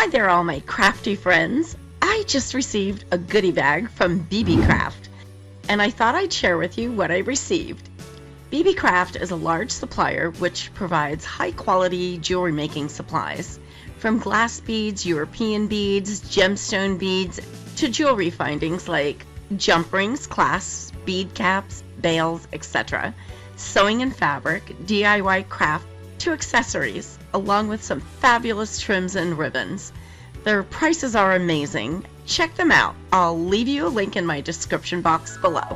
Hi there, all my crafty friends. I just received a goodie bag from BeeBeeCraft, and I thought I'd share with you what I received. BeeBeeCraft is a large supplier which provides high-quality jewelry making supplies, from glass beads, European beads, gemstone beads, to jewelry findings like jump rings, clasps, bead caps, bails, etc., sewing and fabric, DIY craft, to accessories, along with some fabulous trims and ribbons. Their prices are amazing. Check them out. I'll leave you a link in my description box below.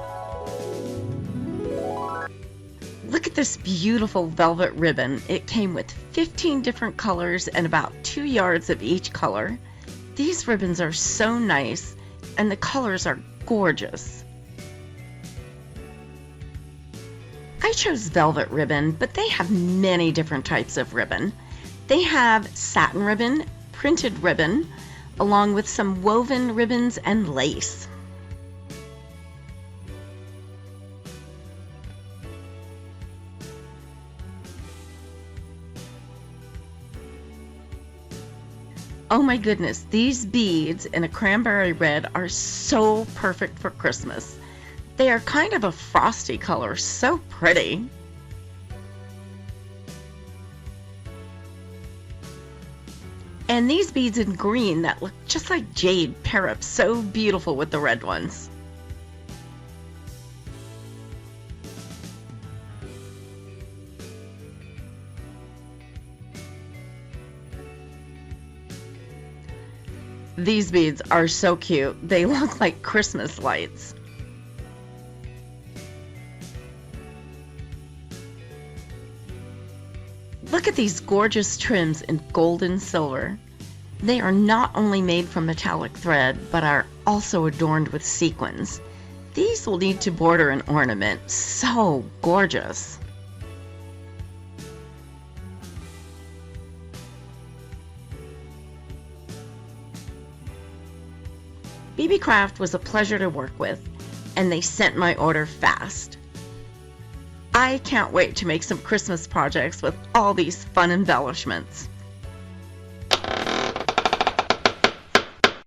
Look at this beautiful velvet ribbon. It came with 15 different colors and about 2 yards of each color. These ribbons are so nice, and the colors are gorgeous. I chose velvet ribbon, but they have many different types of ribbon. They have satin ribbon, printed ribbon, along with some woven ribbons and lace. Oh my goodness, these beads in a cranberry red are so perfect for Christmas. They are kind of a frosty color, so pretty. And these beads in green that look just like jade pair up so beautiful with the red ones. These beads are so cute. They look like Christmas lights. Look at these gorgeous trims in gold and silver. They are not only made from metallic thread, but are also adorned with sequins. These will need to border an ornament. So gorgeous. BeeBeeCraft was a pleasure to work with, and they sent my order fast. I can't wait to make some Christmas projects with all these fun embellishments.